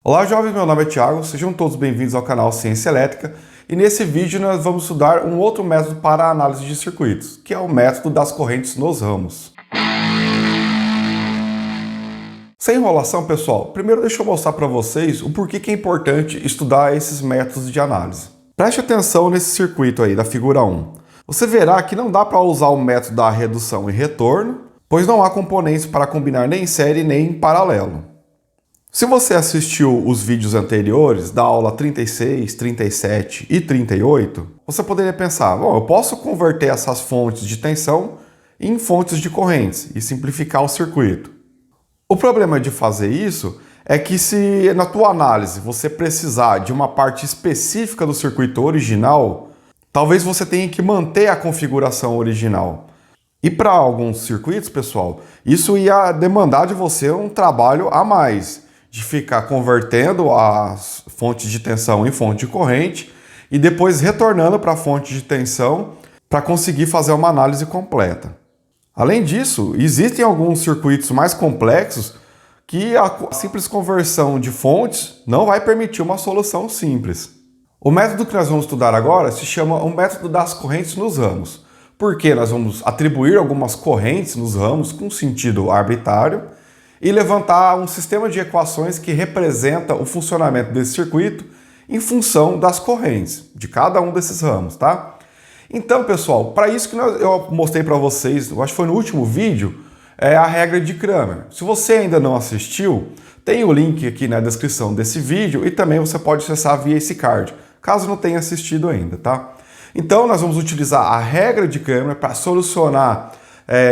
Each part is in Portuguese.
Olá jovens, meu nome é Thiago, sejam todos bem-vindos ao canal Ciência Elétrica e nesse vídeo nós vamos estudar um outro método para a análise de circuitos, que é o método das correntes nos ramos. Sem enrolação, pessoal, primeiro deixa eu mostrar para vocês o porquê que é importante estudar esses métodos de análise. Preste atenção nesse circuito aí da figura 1. Você verá que não dá para usar o método da redução e retorno, pois não há componentes para combinar nem em série nem em paralelo. Se você assistiu os vídeos anteriores, da aula 36, 37 e 38, você poderia pensar, bom, eu posso converter essas fontes de tensão em fontes de correntes e simplificar o circuito. O problema de fazer isso é que se na tua análise você precisar de uma parte específica do circuito original, talvez você tenha que manter a configuração original. E para alguns circuitos, pessoal, isso ia demandar de você um trabalho a mais, de ficar convertendo as fontes de tensão em fonte de corrente e depois retornando para a fonte de tensão para conseguir fazer uma análise completa. Além disso, existem alguns circuitos mais complexos que a simples conversão de fontes não vai permitir uma solução simples. O método que nós vamos estudar agora se chama o método das correntes nos ramos, porque nós vamos atribuir algumas correntes nos ramos com sentido arbitrário e levantar um sistema de equações que representa o funcionamento desse circuito em função das correntes de cada um desses ramos, tá? Então, pessoal, para isso que eu mostrei para vocês, eu acho que foi no último vídeo, é a regra de Cramer. Se você ainda não assistiu, tem o link aqui na descrição desse vídeo e também você pode acessar via esse card, caso não tenha assistido ainda, tá? Então, nós vamos utilizar a regra de Cramer para solucionar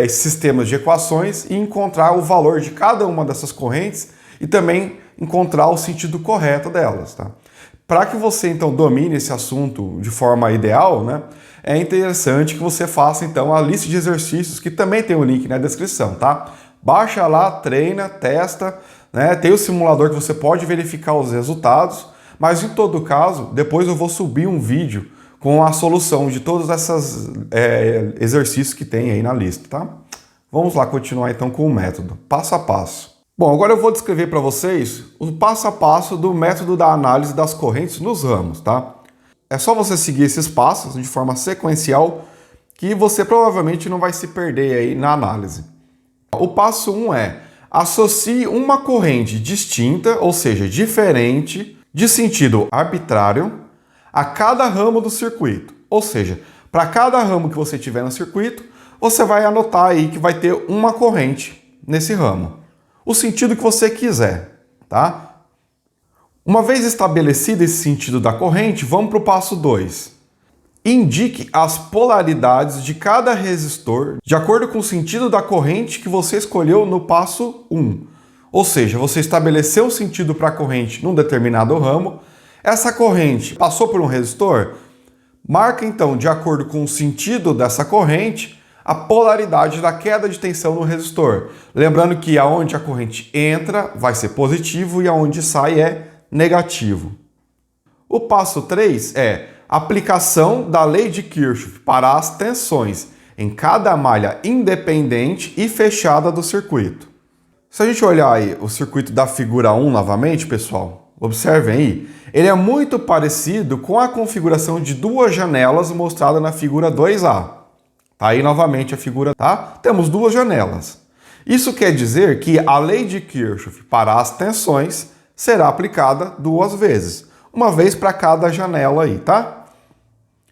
esses sistemas de equações e encontrar o valor de cada uma dessas correntes e também encontrar o sentido correto delas, tá? Para que você então domine esse assunto de forma ideal, né, é interessante que você faça então a lista de exercícios, que também tem o link na descrição, tá? Baixa lá, treina, testa, né? Tem o simulador que você pode verificar os resultados, mas em todo caso, depois eu vou subir um vídeo com a solução de todos esses exercícios que tem aí na lista, tá? Vamos lá continuar então com o método, passo a passo. Bom, agora eu vou descrever para vocês o passo a passo do método da análise das correntes nos ramos, tá? É só você seguir esses passos de forma sequencial que você provavelmente não vai se perder aí na análise. O passo 1 é associe uma corrente distinta, ou seja, diferente, de sentido arbitrário, a cada ramo do circuito. Ou seja, para cada ramo que você tiver no circuito, você vai anotar aí que vai ter uma corrente nesse ramo. O sentido que você quiser, tá? Uma vez estabelecido esse sentido da corrente, vamos para o passo 2. Indique as polaridades de cada resistor de acordo com o sentido da corrente que você escolheu no passo 1. Ou seja, você estabeleceu um sentido para a corrente num determinado ramo. Essa corrente passou por um resistor? Marca então, de acordo com o sentido dessa corrente, a polaridade da queda de tensão no resistor. Lembrando que aonde a corrente entra vai ser positivo e aonde sai é negativo. O passo 3 é aplicação da lei de Kirchhoff para as tensões em cada malha independente e fechada do circuito. Se a gente olhar aí o circuito da figura 1 novamente, pessoal, observem aí, ele é muito parecido com a configuração de duas janelas mostrada na figura 2A. Tá aí novamente a figura, tá? Temos duas janelas. Isso quer dizer que a lei de Kirchhoff para as tensões será aplicada duas vezes, uma vez para cada janela aí, tá?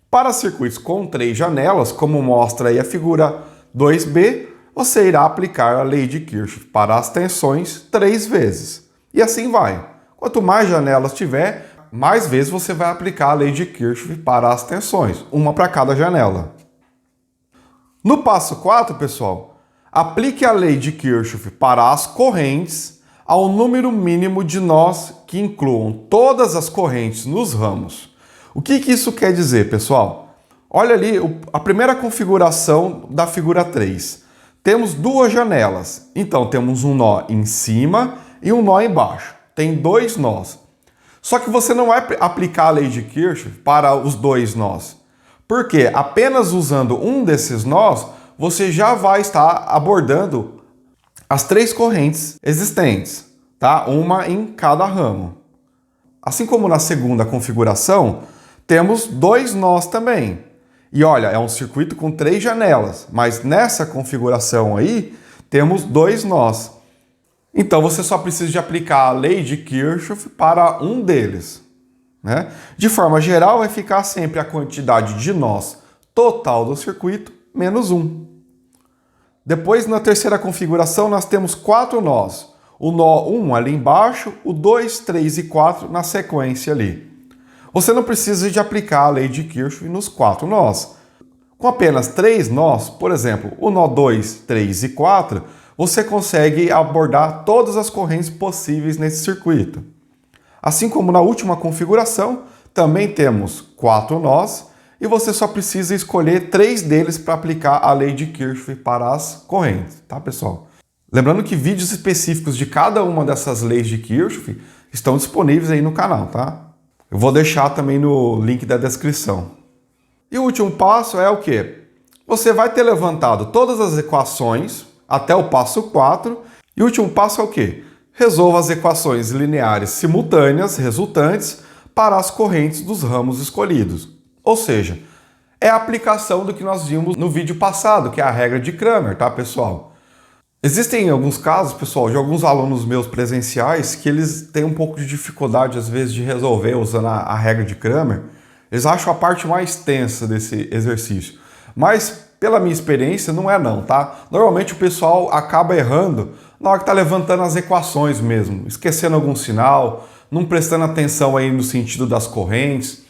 Para circuitos com 3 janelas, como mostra aí a figura 2B, você irá aplicar a lei de Kirchhoff para as tensões 3 vezes. E assim vai. Quanto mais janelas tiver, mais vezes você vai aplicar a lei de Kirchhoff para as tensões, uma para cada janela. No passo 4, pessoal, aplique a lei de Kirchhoff para as correntes ao número mínimo de nós que incluam todas as correntes nos ramos. O que isso quer dizer, pessoal? Olha ali a primeira configuração da figura 3. Temos duas janelas, então temos um nó em cima e um nó embaixo. Tem 2 nós. Só que você não vai aplicar a lei de Kirchhoff para os 2 nós. Porque apenas usando um desses nós, você já vai estar abordando as 3 correntes existentes, tá? Uma em cada ramo. Assim como na segunda configuração, temos 2 nós também. E olha, é um circuito com 3 janelas, mas nessa configuração aí, temos 2 nós. Então você só precisa de aplicar a lei de Kirchhoff para um deles, né? De forma geral, vai ficar sempre a quantidade de nós total do circuito menos 1. Depois, na terceira configuração, nós temos 4 nós. O nó 1 ali embaixo, o 2, 3 e 4 na sequência ali. Você não precisa de aplicar a lei de Kirchhoff nos 4 nós. Com apenas 3 nós, por exemplo, o nó 2, 3 e 4, você consegue abordar todas as correntes possíveis nesse circuito. Assim como na última configuração, também temos 4 nós e você só precisa escolher 3 deles para aplicar a lei de Kirchhoff para as correntes, tá, pessoal? Lembrando que vídeos específicos de cada uma dessas leis de Kirchhoff estão disponíveis aí no canal, tá? Eu vou deixar também no link da descrição. E o último passo é o quê? Você vai ter levantado todas as equações até o passo 4 e o último passo é o quê? Resolva as equações lineares simultâneas resultantes para as correntes dos ramos escolhidos. Ou seja, é a aplicação do que nós vimos no vídeo passado, que é a regra de Cramer, tá, pessoal? Existem alguns casos, pessoal, de alguns alunos meus presenciais que eles têm um pouco de dificuldade, às vezes, de resolver usando a regra de Cramer. Eles acham a parte mais tensa desse exercício. Mas, pela minha experiência, não é não, tá? Normalmente o pessoal acaba errando na hora que está levantando as equações mesmo, esquecendo algum sinal, não prestando atenção aí no sentido das correntes.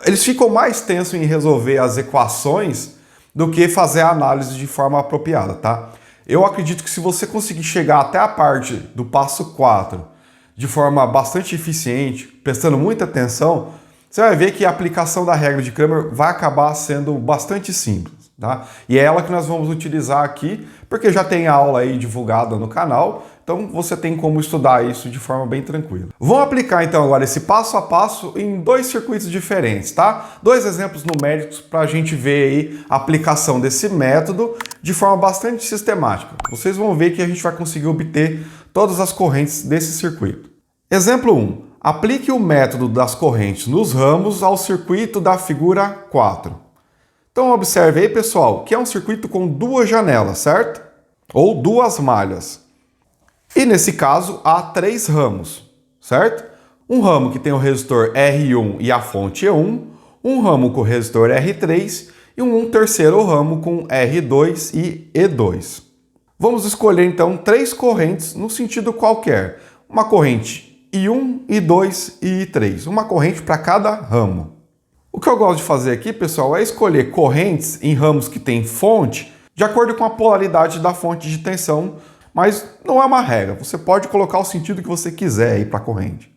Eles ficam mais tensos em resolver as equações do que fazer a análise de forma apropriada, tá? Eu acredito que se você conseguir chegar até a parte do passo 4 de forma bastante eficiente, prestando muita atenção, você vai ver que a aplicação da regra de Cramer vai acabar sendo bastante simples, tá? E é ela que nós vamos utilizar aqui, porque já tem aula aí divulgada no canal, então você tem como estudar isso de forma bem tranquila. Vamos aplicar então agora esse passo a passo em 2 circuitos diferentes, tá? 2 exemplos numéricos para a gente ver aí a aplicação desse método de forma bastante sistemática. Vocês vão ver que a gente vai conseguir obter todas as correntes desse circuito. Exemplo 1. Aplique o método das correntes nos ramos ao circuito da figura 4. Então observe aí, pessoal, que é um circuito com 2 janelas, certo? Ou 2 malhas. E nesse caso há 3 ramos, certo? Um ramo que tem o resistor R1 e a fonte E1, um ramo com o resistor R3 e um terceiro ramo com R2 e E2. Vamos escolher então 3 correntes no sentido qualquer. Uma corrente I1, I2 e I3, uma corrente para cada ramo. O que eu gosto de fazer aqui, pessoal, é escolher correntes em ramos que têm fonte de acordo com a polaridade da fonte de tensão, mas não é uma regra, você pode colocar o sentido que você quiser aí para a corrente.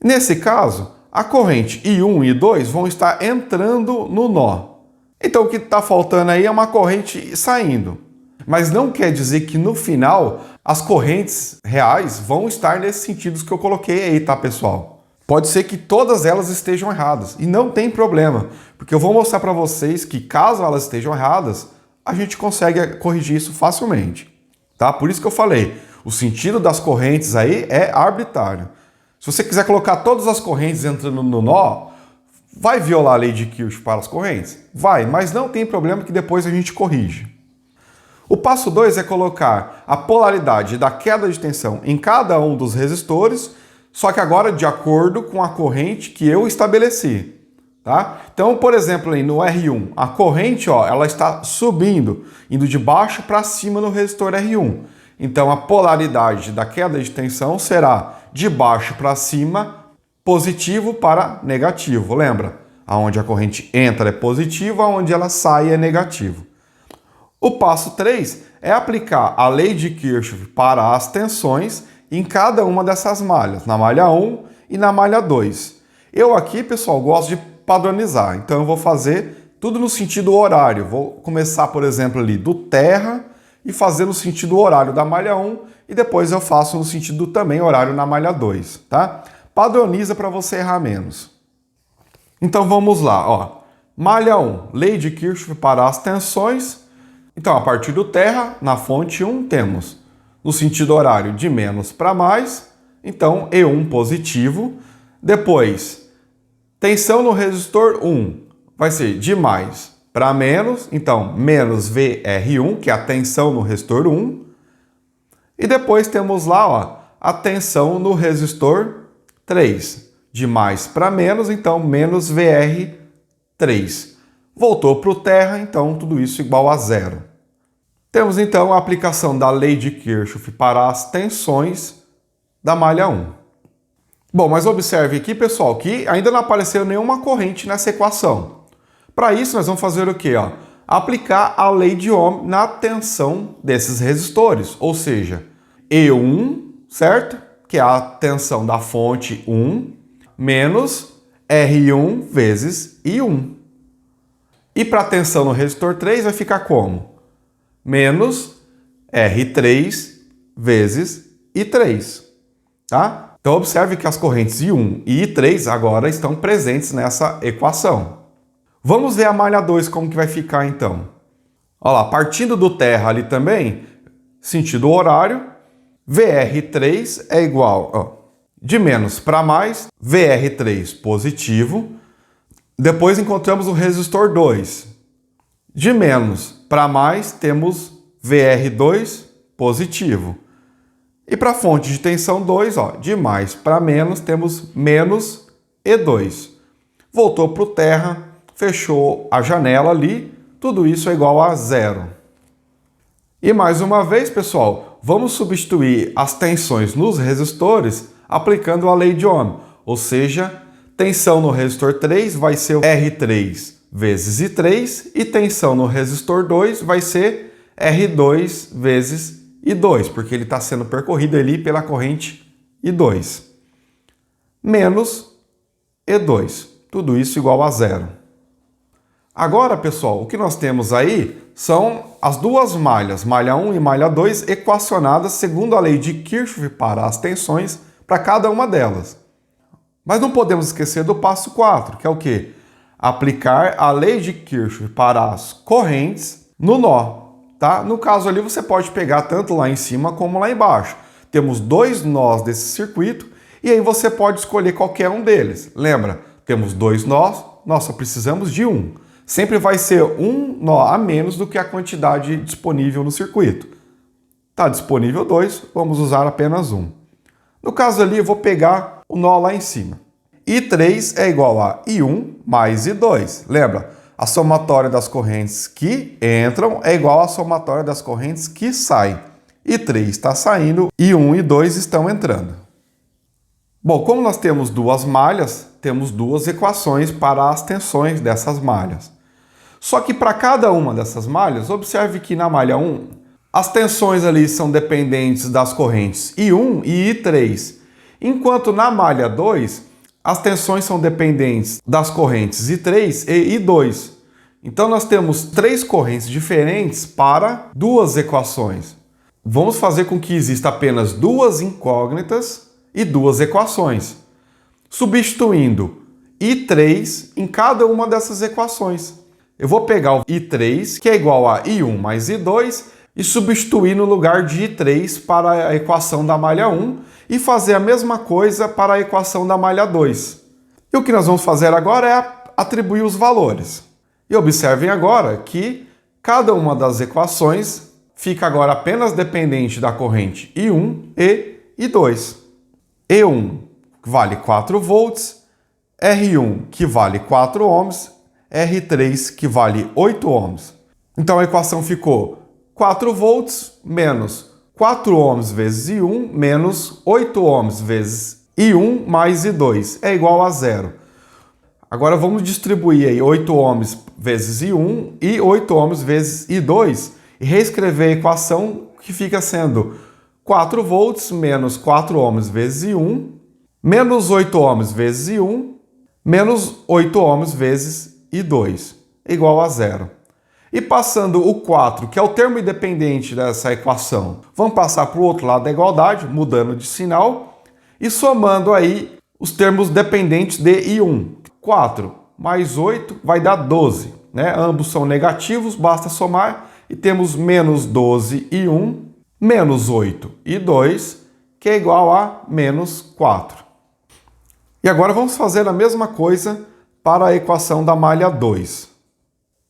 Nesse caso, a corrente I1 e I2 vão estar entrando no nó. Então o que está faltando aí é uma corrente saindo. Mas não quer dizer que no final as correntes reais vão estar nesses sentidos que eu coloquei aí, tá, pessoal? Pode ser que todas elas estejam erradas e não tem problema, porque eu vou mostrar para vocês que caso elas estejam erradas, a gente consegue corrigir isso facilmente, tá? Por isso que eu falei, o sentido das correntes aí é arbitrário. Se você quiser colocar todas as correntes entrando no nó, vai violar a lei de Kirchhoff para as correntes? Vai, mas não tem problema que depois a gente corrige. O passo 2 é colocar a polaridade da queda de tensão em cada um dos resistores, só que agora de acordo com a corrente que eu estabeleci, tá? Então, por exemplo, aí no R1, a corrente, ó, ela está subindo, indo de baixo para cima no resistor R1. Então, a polaridade da queda de tensão será de baixo para cima, positivo para negativo. Lembra? Aonde a corrente entra é positivo, aonde ela sai é negativo. O passo 3 é aplicar a lei de Kirchhoff para as tensões em cada uma dessas malhas, na malha 1 e na malha 2. Eu aqui, pessoal, gosto de padronizar, então eu vou fazer tudo no sentido horário. Vou começar, por exemplo, ali do terra e fazer no sentido horário da malha 1 e depois eu faço no sentido também horário na malha 2, tá? Padroniza para você errar menos. Então vamos lá, ó. Malha 1, lei de Kirchhoff para as tensões. Então, a partir do terra, na fonte 1, temos no sentido horário de menos para mais, então E1 positivo. Depois, tensão no resistor 1 vai ser de mais para menos, então menos VR1, que é a tensão no resistor 1. E depois temos lá, ó, a tensão no resistor 3. De mais para menos, então menos VR3. Voltou para o terra, então tudo isso igual a zero. Temos então a aplicação da lei de Kirchhoff para as tensões da malha 1. Bom, mas observe aqui, pessoal, que ainda não apareceu nenhuma corrente nessa equação. Para isso, nós vamos fazer o quê? Ó? Aplicar a lei de Ohm na tensão desses resistores, ou seja, E1, certo? Que é a tensão da fonte 1, menos R1 vezes I1. E para a tensão no resistor 3 vai ficar como? Menos R3 vezes I3, tá? Então observe que as correntes I1 e I3 agora estão presentes nessa equação. Vamos ver a malha 2 como que vai ficar então. Olha lá, partindo do terra ali também, sentido horário, VR3 é igual, ó, de menos para mais, VR3 positivo. Depois encontramos o resistor 2. De menos para mais, temos VR2 positivo. E para a fonte de tensão 2, ó, de mais para menos, temos menos E2. Voltou para o terra, fechou a janela ali, tudo isso é igual a zero. E mais uma vez, pessoal, vamos substituir as tensões nos resistores aplicando a lei de Ohm, ou seja, tensão no resistor 3 vai ser R3 vezes I3 e tensão no resistor 2 vai ser R2 vezes I2, porque ele está sendo percorrido ali pela corrente I2. Menos E2, tudo isso igual a zero. Agora, pessoal, o que nós temos aí são as duas malhas, malha 1 e malha 2, equacionadas segundo a lei de Kirchhoff para as tensões para cada uma delas. Mas não podemos esquecer do passo 4, que é o quê? Aplicar a lei de Kirchhoff para as correntes no nó, tá? No caso ali você pode pegar tanto lá em cima como lá embaixo. Temos dois nós desse circuito e aí você pode escolher qualquer um deles. Lembra? Temos dois nós, nós só precisamos de um. Sempre vai ser um nó a menos do que a quantidade disponível no circuito. Está disponível 2, vamos usar apenas um. No caso ali, eu vou pegar o nó lá em cima. I3 é igual a I1 mais I2. Lembra? A somatória das correntes que entram é igual à somatória das correntes que saem. I3 está saindo, I1 e I2 estão entrando. Bom, como nós temos duas malhas, temos duas equações para as tensões dessas malhas. Só que para cada uma dessas malhas, observe que na malha 1, as tensões ali são dependentes das correntes I1 e I3, enquanto na malha 2, as tensões são dependentes das correntes I3 e I2. Então nós temos três correntes diferentes para duas equações. Vamos fazer com que exista apenas duas incógnitas e duas equações, substituindo I3 em cada uma dessas equações. Eu vou pegar o I3, que é igual a I1 mais I2, e substituir no lugar de I3 para a equação da malha 1 e fazer a mesma coisa para a equação da malha 2. E o que nós vamos fazer agora é atribuir os valores. E observem agora que cada uma das equações fica agora apenas dependente da corrente I1 e I2. E1 vale 4 volts, R1 que vale 4 ohms, R3 que vale 8 ohms. Então a equação ficou 4 volts menos 4 ohms vezes I1 menos 8 ohms vezes I1 mais I2 é igual a zero. Agora vamos distribuir aí 8 ohms vezes I1 e 8 ohms vezes I2 e reescrever a equação que fica sendo 4 volts menos 4 ohms vezes I1 menos 8 ohms vezes I1 menos 8 ohms vezes I2 igual a zero. E passando o 4, que é o termo independente dessa equação, vamos passar para o outro lado da igualdade, mudando de sinal, e somando aí os termos dependentes de I1. 4 mais 8 vai dar 12, né? Ambos são negativos, basta somar, e temos menos 12 I1, menos 8 I2, que é igual a menos 4. E agora vamos fazer a mesma coisa para a equação da malha 2.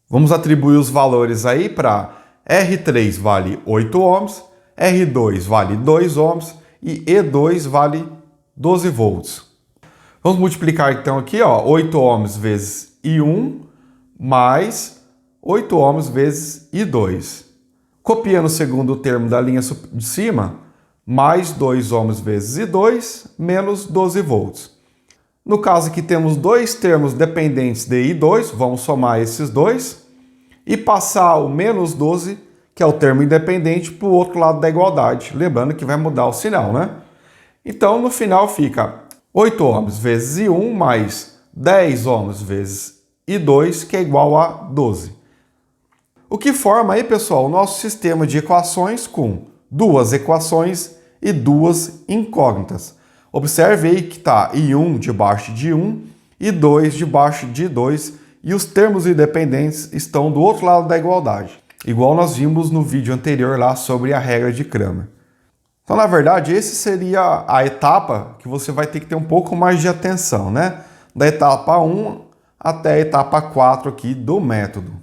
Vamos atribuir os valores aí para R3 vale 8 ohms, R2 vale 2 ohms e E2 vale 12 volts. Vamos multiplicar então aqui, ó, 8 ohms vezes I1 mais 8 ohms vezes I2. Copiando o segundo termo da linha de cima, mais 2 ohms vezes I2 menos 12 volts. No caso aqui temos dois termos dependentes de I2, vamos somar esses dois e passar o menos 12, que é o termo independente, para o outro lado da igualdade. Lembrando que vai mudar o sinal, né? Então no final fica 8 ohms vezes I1 mais 10 ohms vezes I2, que é igual a 12. O que forma aí, pessoal, o nosso sistema de equações com duas equações e duas incógnitas. Observe aí que está I1 debaixo de 1 e 2 debaixo de 2 e os termos independentes estão do outro lado da igualdade, igual nós vimos no vídeo anterior lá sobre a regra de Cramer. Então, na verdade, esse seria a etapa que você vai ter que ter um pouco mais de atenção, né? Da etapa 1 até a etapa 4 aqui do método.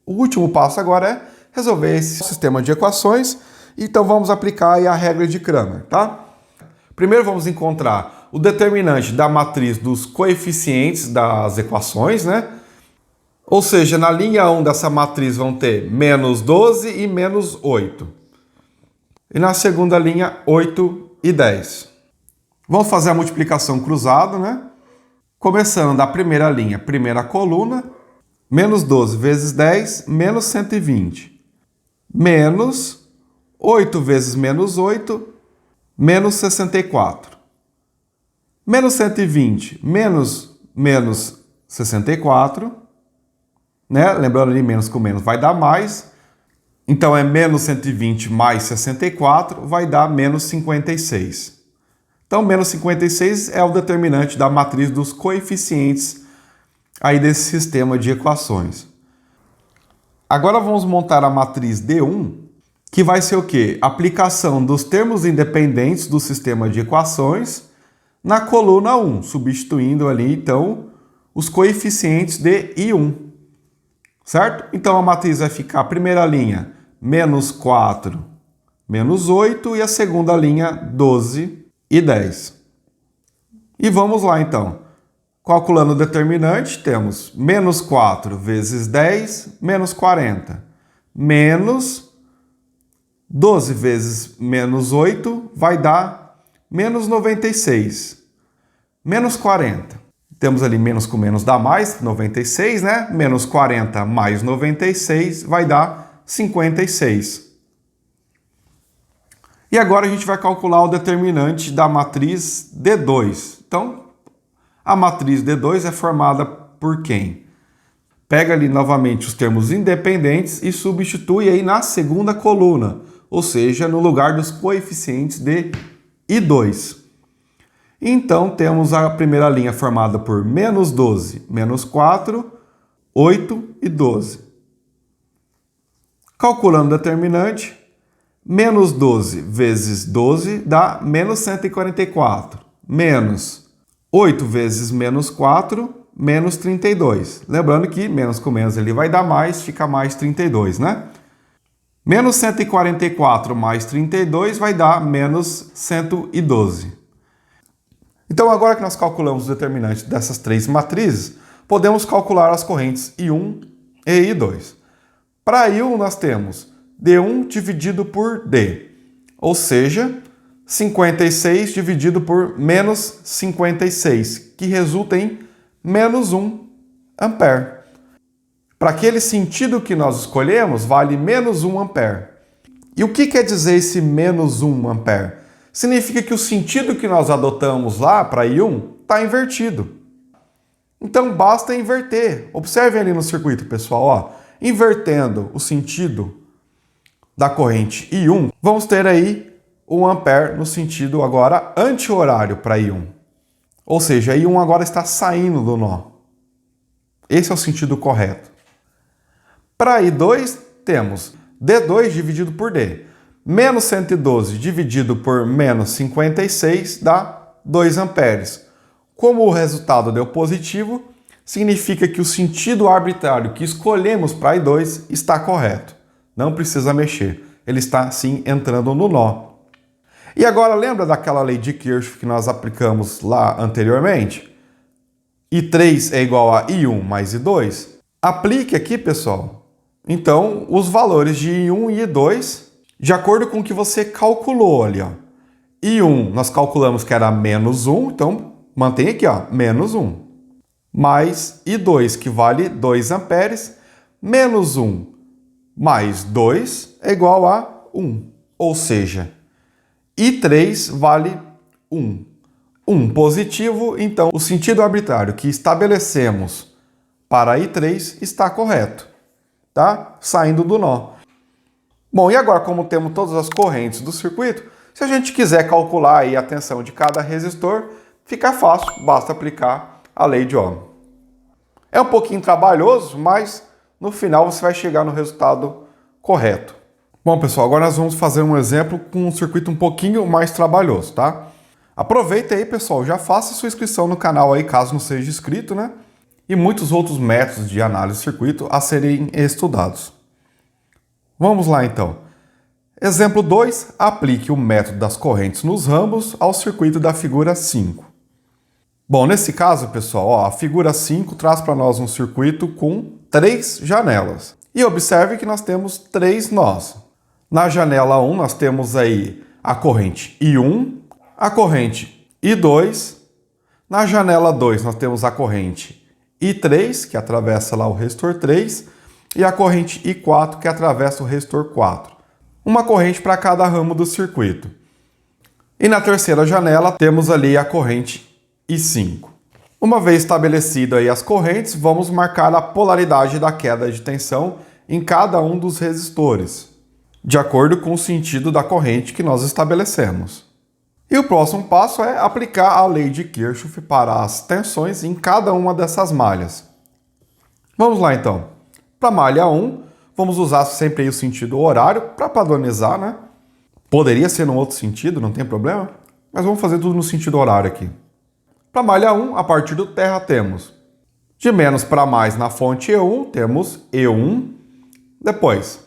O último passo agora é resolver esse sistema de equações, então vamos aplicar aí a regra de Cramer, tá? Primeiro vamos encontrar o determinante da matriz dos coeficientes das equações, né? Ou seja, na linha 1 dessa matriz vão ter menos 12 e menos 8. E na segunda linha, 8 e 10. Vamos fazer a multiplicação cruzada, né? Começando da primeira linha, primeira coluna, menos 12 vezes 10, menos 120. Menos 8 vezes menos 8, menos 64. Menos 120 menos 64, né? Lembrando ali, menos com menos vai dar mais. Então é menos 120 mais 64 vai dar menos 56. Então menos 56 é o determinante da matriz dos coeficientes aí desse sistema de equações. Agora vamos montar a matriz D1, que vai ser o quê? Aplicação dos termos independentes do sistema de equações na coluna 1, substituindo ali, então, os coeficientes de I1, certo? Então, a matriz vai ficar a primeira linha, menos 4, menos 8, e a segunda linha, 12 e 10. E vamos lá, então. Calculando o determinante, temos menos 4 vezes 10, menos 40, menos 12 vezes menos 8 vai dar menos 96. Menos 40. Temos ali menos com menos dá mais, 96, né? Menos 40 mais 96 vai dar 56. E agora a gente vai calcular o determinante da matriz D2. Então, a matriz D2 é formada por quem? Pega ali novamente os termos independentes e substitui aí na segunda coluna, ou seja, no lugar dos coeficientes de I2. Então, temos a primeira linha formada por menos 12, menos 4, 8 e 12. Calculando o determinante, menos 12 vezes 12 dá menos 144, menos 8 vezes menos 4, menos 32. Lembrando que menos com menos ele vai dar mais, fica mais 32, né? Menos 144 mais 32 vai dar menos 112. Então, agora que nós calculamos o determinante dessas três matrizes, podemos calcular as correntes I1 e I2. Para I1, nós temos D1 dividido por D, ou seja, 56 dividido por menos 56, que resulta em menos 1 ampere. Para aquele sentido que nós escolhemos, vale menos 1 ampere. E o que quer dizer esse menos 1 ampere? Significa que o sentido que nós adotamos lá para I1 está invertido. Então basta inverter. Observem ali no circuito, pessoal, ó. Invertendo o sentido da corrente I1, vamos ter aí 1 ampere no sentido agora anti-horário para I1. Ou seja, I1 agora está saindo do nó. Esse é o sentido correto. Para I2, temos D2 dividido por D. Menos 112 dividido por menos 56 dá 2 amperes. Como o resultado deu positivo, significa que o sentido arbitrário que escolhemos para I2 está correto. Não precisa mexer. Ele está, sim, entrando no nó. E agora, lembra daquela lei de Kirchhoff que nós aplicamos lá anteriormente? I3 é igual a I1 mais I2? Aplique aqui, pessoal. Então, os valores de I1 e I2, de acordo com o que você calculou ali, ó. I1, nós calculamos que era menos 1, então mantém aqui, ó, menos 1. Mais I2, que vale 2 amperes, menos 1 mais 2 é igual a 1. Ou seja, I3 vale 1. 1 positivo, então o sentido arbitrário que estabelecemos para I3 está correto, tá? Saindo do nó. Bom, e agora, como temos todas as correntes do circuito, se a gente quiser calcular aí a tensão de cada resistor, fica fácil, basta aplicar a lei de Ohm. É um pouquinho trabalhoso, mas no final você vai chegar no resultado correto. Bom, pessoal, agora nós vamos fazer um exemplo com um circuito um pouquinho mais trabalhoso, tá? Aproveita aí, pessoal, já faça sua inscrição no canal aí, caso não seja inscrito, né? E muitos outros métodos de análise de circuito a serem estudados. Vamos lá, então. Exemplo 2, aplique o método das correntes nos ramos ao circuito da figura 5. Bom, nesse caso, pessoal, ó, a figura 5 traz para nós um circuito com 3 janelas. E observe que nós temos 3 nós. Na janela 1, nós temos aí a corrente I1, a corrente I2. Na janela 2, nós temos a corrente I3, que atravessa lá o resistor 3, e a corrente I4, que atravessa o resistor 4. Uma corrente para cada ramo do circuito. E na terceira janela temos ali a corrente I5. Uma vez estabelecidas aí as correntes, vamos marcar a polaridade da queda de tensão em cada um dos resistores, de acordo com o sentido da corrente que nós estabelecemos. E o próximo passo é aplicar a lei de Kirchhoff para as tensões em cada uma dessas malhas. Vamos lá então. Para a malha 1, vamos usar sempre aí o sentido horário para padronizar, né? Poderia ser num outro sentido, não tem problema, mas vamos fazer tudo no sentido horário aqui. Para a malha 1, a partir do terra temos de menos para mais na fonte E1, temos E1. Depois,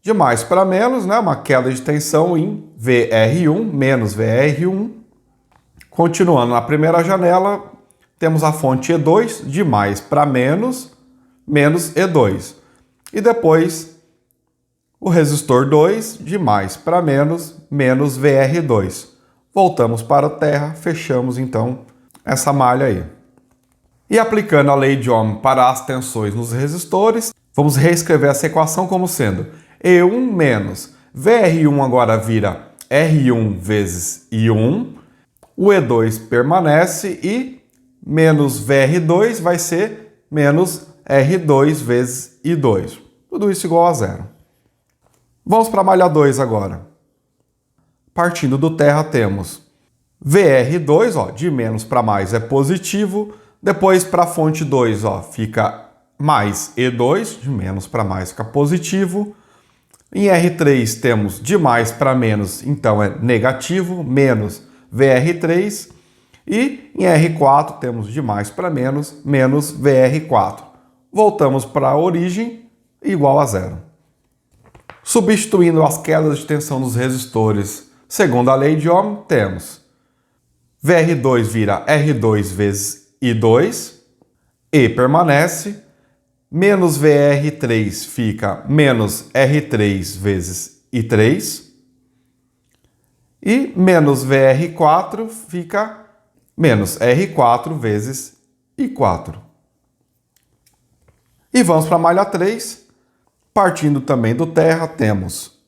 de mais para menos, né? Uma queda de tensão em VR1, menos VR1. Continuando na primeira janela, temos a fonte E2, de mais para menos, menos E2. E depois, o resistor 2, de mais para menos, menos VR2. Voltamos para a terra, fechamos então essa malha aí. E aplicando a lei de Ohm para as tensões nos resistores, vamos reescrever essa equação como sendo E1 menos VR1 agora vira R1 vezes I1, o E2 permanece e menos VR2 vai ser menos R2 vezes I2. Tudo isso igual a zero. Vamos para a malha 2 agora. Partindo do terra temos VR2, ó, de menos para mais é positivo. Depois para a fonte 2, ó, fica mais E2, de menos para mais fica positivo. Em R3 temos de mais para menos, então é negativo, menos VR3. E em R4 temos de mais para menos, menos VR4. Voltamos para a origem, igual a zero. Substituindo as quedas de tensão dos resistores segundo a lei de Ohm, temos VR2 vira R2 vezes I2, E permanece, menos VR3 fica menos R3 vezes I3, e menos VR4 fica menos R4 vezes I4. E vamos para a malha 3, partindo também do terra, temos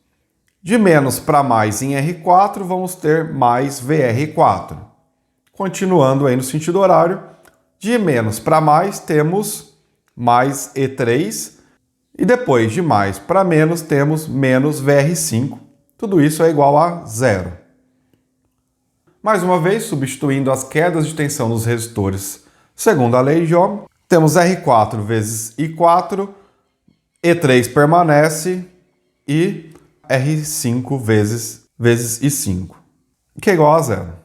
de menos para mais em R4, vamos ter mais VR4. Continuando aí no sentido horário, de menos para mais temos mais E3, e depois de mais para menos temos menos VR5. Tudo isso é igual a zero. Mais uma vez, substituindo as quedas de tensão nos resistores segundo a lei de Ohm, temos R4 vezes I4, E3 permanece e R5 vezes I5, que é igual a zero.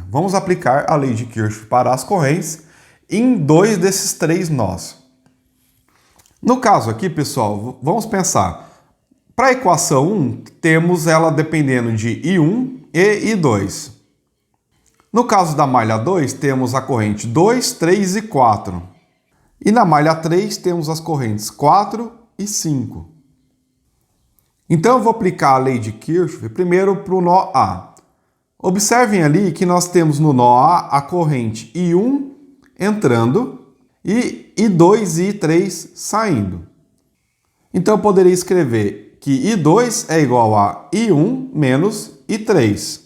Vamos aplicar a lei de Kirchhoff para as correntes em 2 desses 3 nós. No caso aqui, pessoal, vamos pensar. Para a equação 1, temos ela dependendo de I1 e I2. No caso da malha 2, temos a corrente 2, 3 e 4. E na malha 3, temos as correntes 4 e 5. Então, eu vou aplicar a lei de Kirchhoff primeiro para o nó A. Observem ali que nós temos no nó A corrente I1 entrando e I2 e I3 saindo. Então, eu poderia escrever que I2 é igual a I1 menos I3.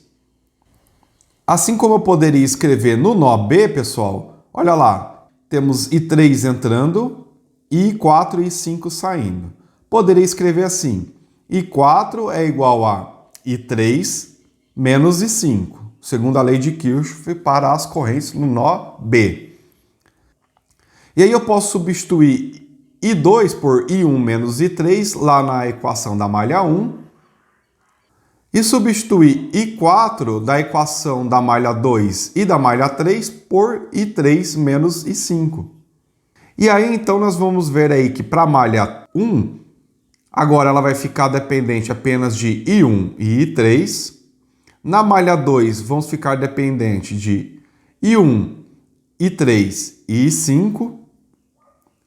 Assim como eu poderia escrever no nó B, pessoal, olha lá, temos I3 entrando e I4 e I5 saindo. Poderia escrever assim, I4 é igual a I3 menos I5, segundo a lei de Kirchhoff para as correntes no nó B. E aí eu posso substituir I2 por I1 menos I3 lá na equação da malha 1 e substituir I4 da equação da malha 2 e da malha 3 por I3 menos I5. E aí então nós vamos ver aí que para a malha 1, agora ela vai ficar dependente apenas de I1 e I3. Na malha 2, vamos ficar dependente de I1, I3 e I5.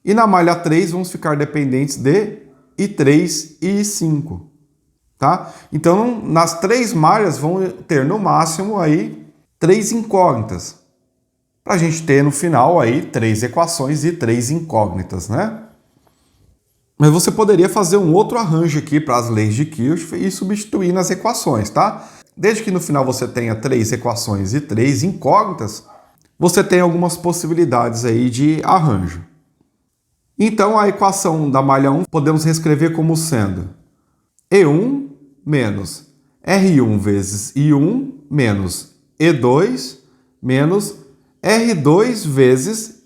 E na malha 3, vamos ficar dependentes de I3 e I5. Tá? Então, nas 3 malhas, vão ter no máximo aí 3 incógnitas. Para a gente ter no final aí 3 equações e 3 incógnitas, né? Mas você poderia fazer um outro arranjo aqui para as leis de Kirchhoff e substituir nas equações, tá? Desde que no final você tenha 3 equações e 3 incógnitas, você tem algumas possibilidades aí de arranjo. Então, a equação da malha 1 podemos reescrever como sendo E1 menos R1 vezes I1 menos E2 menos R2 vezes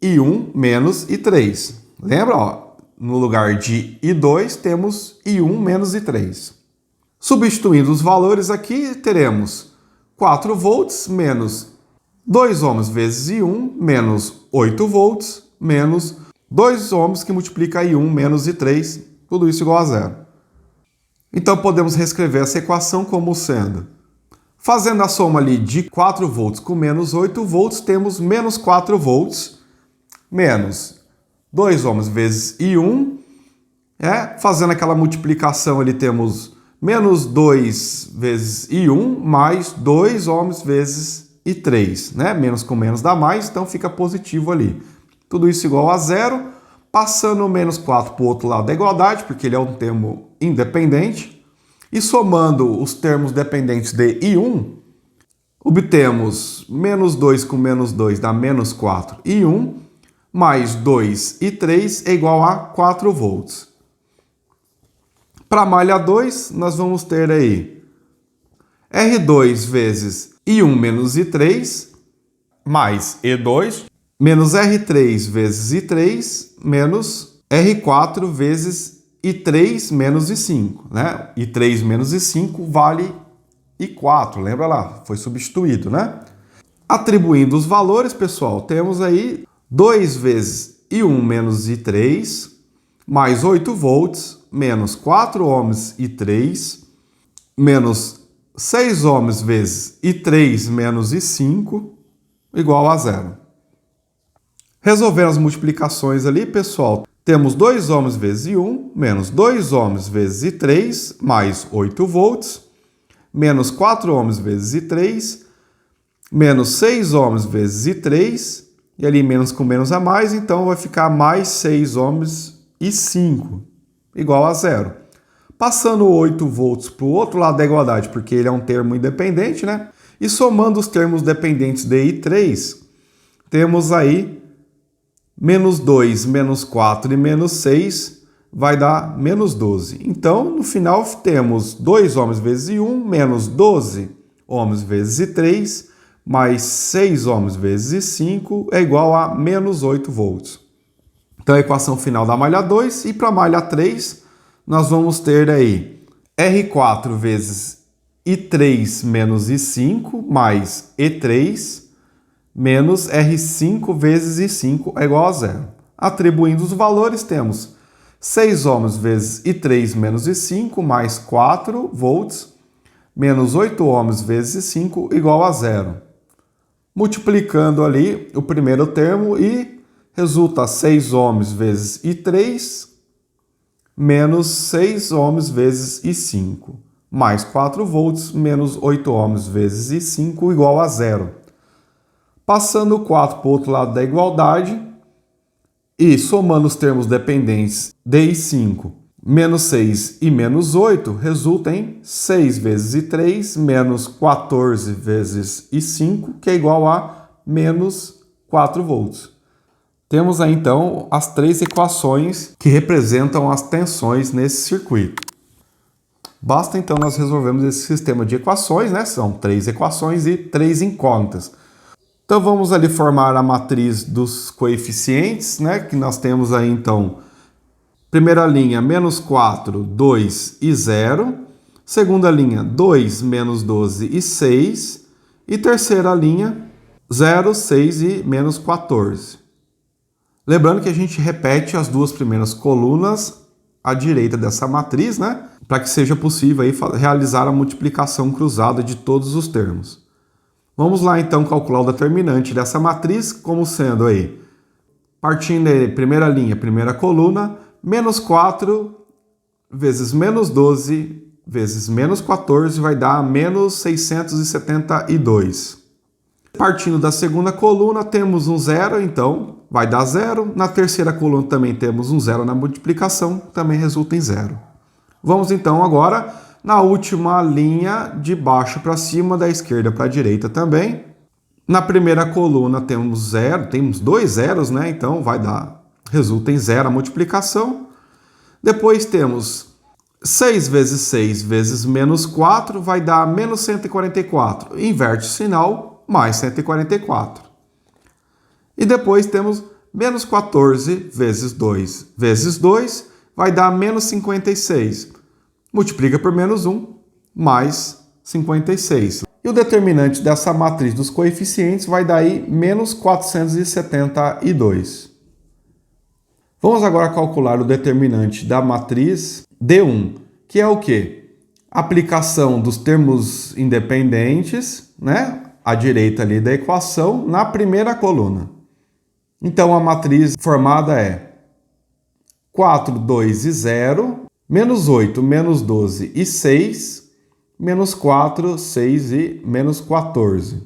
I1 menos I3. Lembra? Ó, no lugar de I2 temos I1 menos I3. Substituindo os valores aqui, teremos 4 volts menos 2 ohms vezes I1 menos 8 volts menos 2 ohms que multiplica I1 menos I3, tudo isso igual a zero. Então podemos reescrever essa equação como sendo, fazendo a soma ali de 4 volts com menos 8 volts, temos menos 4 volts menos 2 ohms vezes I1, fazendo aquela multiplicação ali temos menos 2 vezes I1 mais 2 ohms vezes I3, né? Menos com menos dá mais, então fica positivo ali. Tudo isso igual a zero, passando o menos 4 para o outro lado da igualdade, porque ele é um termo independente, e somando os termos dependentes de I1, obtemos menos 2 com menos 2 dá menos 4 I1, mais 2 I3 é igual a 4 volts. Para a malha 2, nós vamos ter aí R2 vezes I1 menos I3, mais E2, menos R3 vezes I3, menos R4 vezes I3 menos I5, né? I3 menos I5 vale I4, lembra lá? Foi substituído, né? Atribuindo os valores, pessoal, temos aí 2 vezes I1 menos I3, mais 8 volts, menos 4 ohms I3, menos 6 ohms vezes I3 menos I5, igual a zero. Resolvendo as multiplicações ali, pessoal, temos 2 ohms vezes I1, menos 2 ohms vezes I3, mais 8 volts, menos 4 ohms vezes I3, menos 6 ohms vezes I3, e ali menos com menos a mais, então vai ficar mais 6 ohms e 5, igual a zero. Passando 8 volts para o outro lado da igualdade, porque ele é um termo independente, né? E somando os termos dependentes de I3, temos aí menos 2, menos 4 e menos 6 vai dar menos 12. Então, no final, temos 2 ohms vezes I1 menos 12 ohms vezes I3 mais 6 ohms vezes I5 é igual a menos 8 volts. Então, a equação final da malha 2 e para a malha 3, nós vamos ter aí R4 vezes I3 menos I5 mais E3 menos R5 vezes I5 é igual a zero. Atribuindo os valores, temos 6 ohms vezes I3 menos I5 mais 4 volts menos 8 ohms vezes I5 igual a zero. Multiplicando ali o primeiro termo e resulta 6 ohms vezes I3 menos 6 ohms vezes I5 mais 4 volts menos 8 ohms vezes I5 igual a zero. Passando o 4 para o outro lado da igualdade e somando os termos dependentes de I5, menos 6 e menos 8, resulta em 6 vezes I3 menos 14 vezes I5, que é igual a menos 4 volts. Temos aí então as três equações que representam as tensões nesse circuito. Basta então nós resolvermos esse sistema de equações, né? São 3 equações e 3 incógnitas. Então vamos ali formar a matriz dos coeficientes, né? Que nós temos aí então, primeira linha, menos 4, 2 e 0. Segunda linha, 2, menos 12 e 6. E terceira linha, 0, 6 e menos 14. Lembrando que a gente repete as duas primeiras colunas à direita dessa matriz, né? Para que seja possível aí realizar a multiplicação cruzada de todos os termos. Vamos lá então calcular o determinante dessa matriz, como sendo aí, partindo da primeira linha, primeira coluna, menos 4 vezes menos 12 vezes menos 14 vai dar menos 672. Partindo da segunda coluna, temos um zero, então vai dar zero. Na terceira coluna também temos um zero na multiplicação, também resulta em zero. Vamos então agora na última linha de baixo para cima, da esquerda para a direita também. Na primeira coluna temos zero, temos 2 zeros, né? Então resulta em zero a multiplicação. Depois temos 6 vezes 6 vezes menos 4 vai dar menos 144. Inverte o sinal, mais 144. E depois temos menos 14 vezes 2 vezes 2 vai dar menos 56. Multiplica por menos 1, mais 56. E o determinante dessa matriz dos coeficientes vai dar aí menos 472. Vamos agora calcular o determinante da matriz D1, que é o quê? Aplicação dos termos independentes, né? À direita ali da equação, na primeira coluna. Então a matriz formada é 4, 2 e 0, menos 8, menos 12 e 6, menos 4, 6 e menos 14.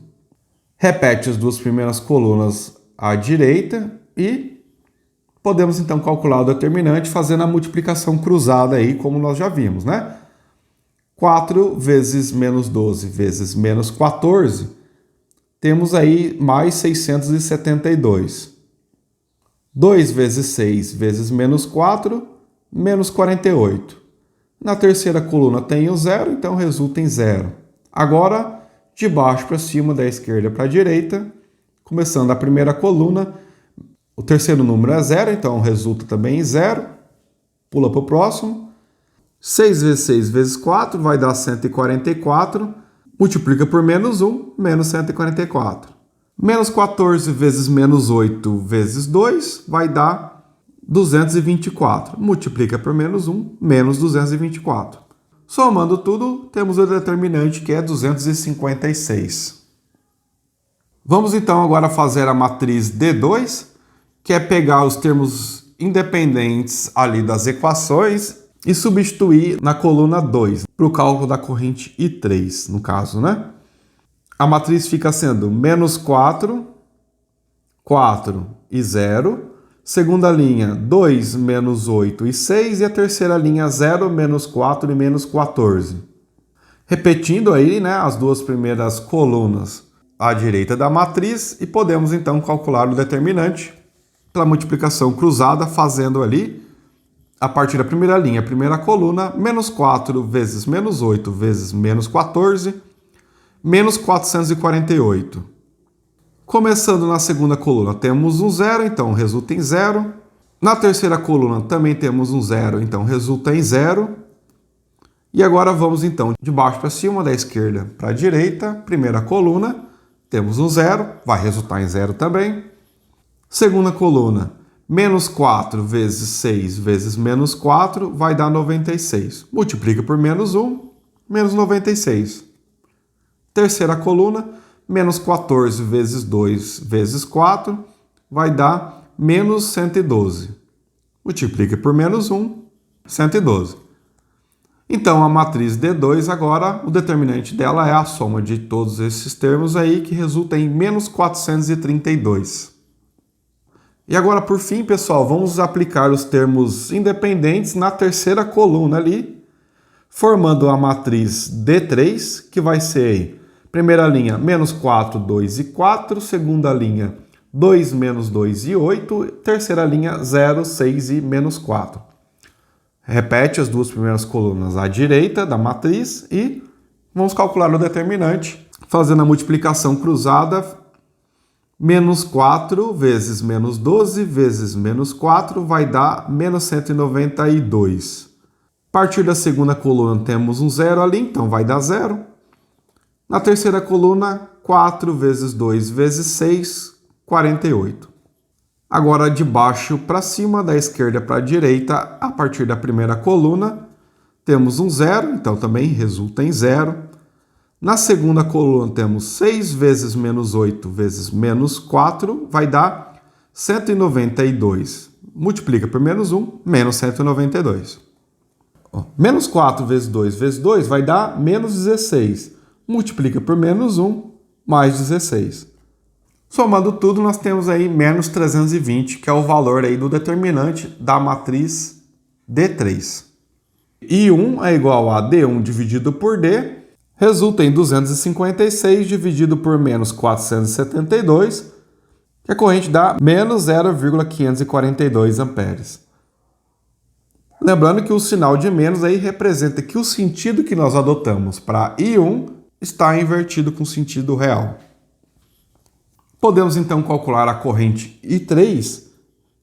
Repete as duas primeiras colunas à direita e podemos então calcular o determinante fazendo a multiplicação cruzada aí, como nós já vimos, né? 4 vezes menos 12 vezes menos 14, temos aí mais 672. 2 vezes 6 vezes menos 4, menos 48. Na terceira coluna tem o zero, então resulta em zero. Agora, de baixo para cima, da esquerda para a direita, começando a primeira coluna, o terceiro número é zero, então resulta também em zero. Pula para o próximo. 6 vezes 6 vezes 4 vai dar 144. Multiplica por menos 1, menos 144. Menos 14 vezes menos 8 vezes 2 vai dar 224. Multiplica por menos 1, menos 224. Somando tudo, temos o determinante que é 256. Vamos então agora fazer a matriz D2, que é pegar os termos independentes ali das equações e substituir na coluna 2, para o cálculo da corrente I3, no caso, né? A matriz fica sendo menos 4, 4 e 0. Segunda linha, 2, menos 8 e 6. E a terceira linha, 0, menos 4 e menos 14. Repetindo aí, né, as duas primeiras colunas à direita da matriz. E podemos então calcular o determinante pela multiplicação cruzada, fazendo ali, a partir da primeira linha, primeira coluna, menos 4 vezes menos 8 vezes menos 14, menos 448. Começando na segunda coluna, temos um zero, então resulta em zero. Na terceira coluna também temos um zero, então resulta em zero. E agora vamos então de baixo para cima, da esquerda para a direita. Primeira coluna, temos um 0, vai resultar em 0 também. Segunda coluna, menos 4 vezes 6 vezes menos 4 vai dar 96. Multiplica por menos 1, menos 96. Terceira coluna, menos 14 vezes 2 vezes 4 vai dar menos 112. Multiplica por menos 1, 112. Então, a matriz D2, agora, o determinante dela é a soma de todos esses termos aí, que resulta em menos 432. E agora, por fim, pessoal, vamos aplicar os termos independentes na terceira coluna ali, formando a matriz D3, que vai ser aí, primeira linha, menos 4, 2 e 4, segunda linha, 2, menos 2 e 8, terceira linha, 0, 6 e menos 4. Repete as duas primeiras colunas à direita da matriz e vamos calcular o determinante, fazendo a multiplicação cruzada. Menos 4 vezes menos 12 vezes menos 4 vai dar menos 192. A partir da segunda coluna temos um 0 ali, então vai dar 0. Na terceira coluna, 4 vezes 2 vezes 6, 48. Agora, de baixo para cima, da esquerda para a direita, a partir da primeira coluna, temos um 0, então também resulta em 0. Na segunda coluna, temos 6 vezes menos 8 vezes menos 4, vai dar 192. Multiplica por menos 1, menos 192. Menos 4 vezes 2 vezes 2 vai dar menos 16. Multiplica por menos 1, mais 16. Somando tudo, nós temos aí menos 320, que é o valor aí do determinante da matriz D3. I1 é igual a D1 dividido por D, resulta em 256 dividido por menos 472, que a corrente dá menos 0,542 amperes. Lembrando que o sinal de menos aí representa que o sentido que nós adotamos para I1 está invertido com o sentido real. Podemos então calcular a corrente I3,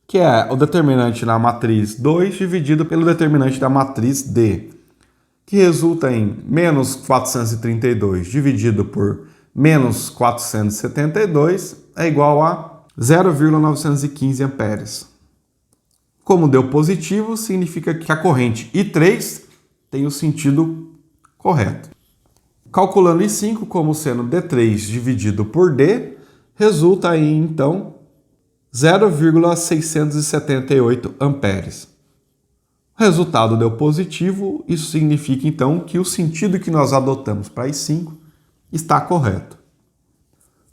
que é o determinante da matriz 2 dividido pelo determinante da matriz D, que resulta em menos 432 dividido por menos 472 é igual a 0,915 amperes. Como deu positivo, significa que a corrente I3 tem o sentido correto. Calculando I5 como sendo D3 dividido por D, resulta em, então, 0,678 amperes. O resultado deu positivo, isso significa, então, que o sentido que nós adotamos para I5 está correto.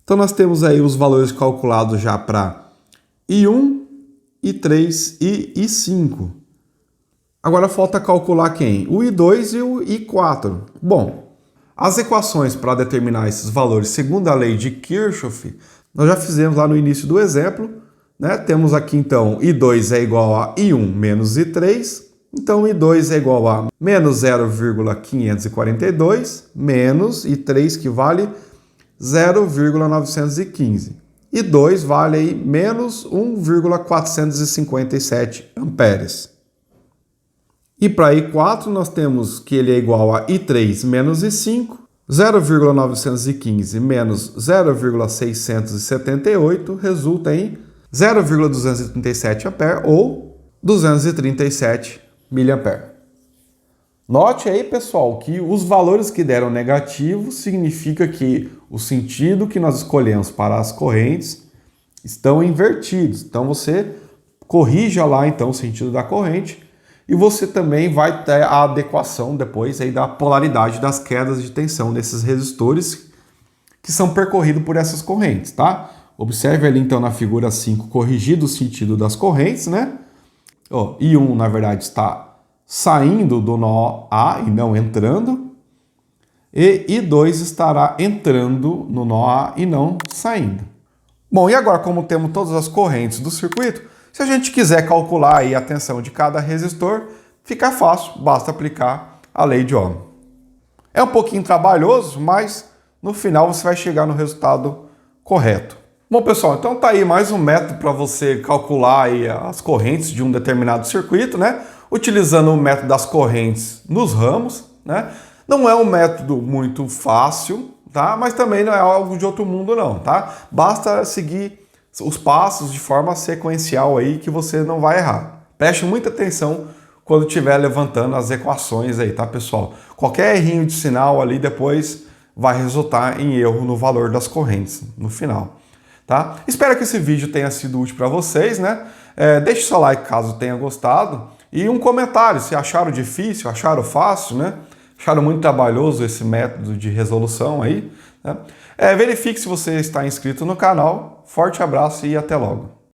Então, nós temos aí os valores calculados já para I1, I3 e I5. Agora falta calcular quem? O I2 e o I4. Bom, as equações para determinar esses valores segundo a lei de Kirchhoff, nós já fizemos lá no início do exemplo, né? Temos aqui então I2 é igual a I1 menos I3, então I2 é igual a menos 0,542 menos I3 que vale 0,915. I2 vale aí menos 1,457 amperes. E para I4 nós temos que ele é igual a I3 menos I5, 0,915 menos 0,678 resulta em 0,237 ampere ou 237 miliampere. Note aí, pessoal, que os valores que deram negativo significa que o sentido que nós escolhemos para as correntes estão invertidos. Então você corrija lá então o sentido da corrente. E você também vai ter a adequação depois aí da polaridade das quedas de tensão desses resistores que são percorridos por essas correntes, tá? Observe ali então na figura 5 corrigido o sentido das correntes, né? I1 na verdade está saindo do nó A e não entrando. E I2 estará entrando no nó A e não saindo. Bom, e agora como temos todas as correntes do circuito, se a gente quiser calcular aí a tensão de cada resistor, fica fácil, basta aplicar a lei de Ohm. É um pouquinho trabalhoso, mas no final você vai chegar no resultado correto. Bom, pessoal, então tá aí mais um método para você calcular aí as correntes de um determinado circuito, né? Utilizando o método das correntes nos ramos. né? Não é um método muito fácil, tá? Mas também não é algo de outro mundo não, tá? Basta seguir os passos de forma sequencial aí que você não vai errar. Preste muita atenção quando estiver levantando as equações aí, tá, pessoal? Qualquer errinho de sinal ali depois vai resultar em erro no valor das correntes no final, tá? Espero que esse vídeo tenha sido útil para vocês, né? Deixe seu like caso tenha gostado e um comentário se acharam difícil, acharam fácil, né? Acharam muito trabalhoso esse método de resolução aí, né? Verifique se você está inscrito no canal. Forte abraço e até logo.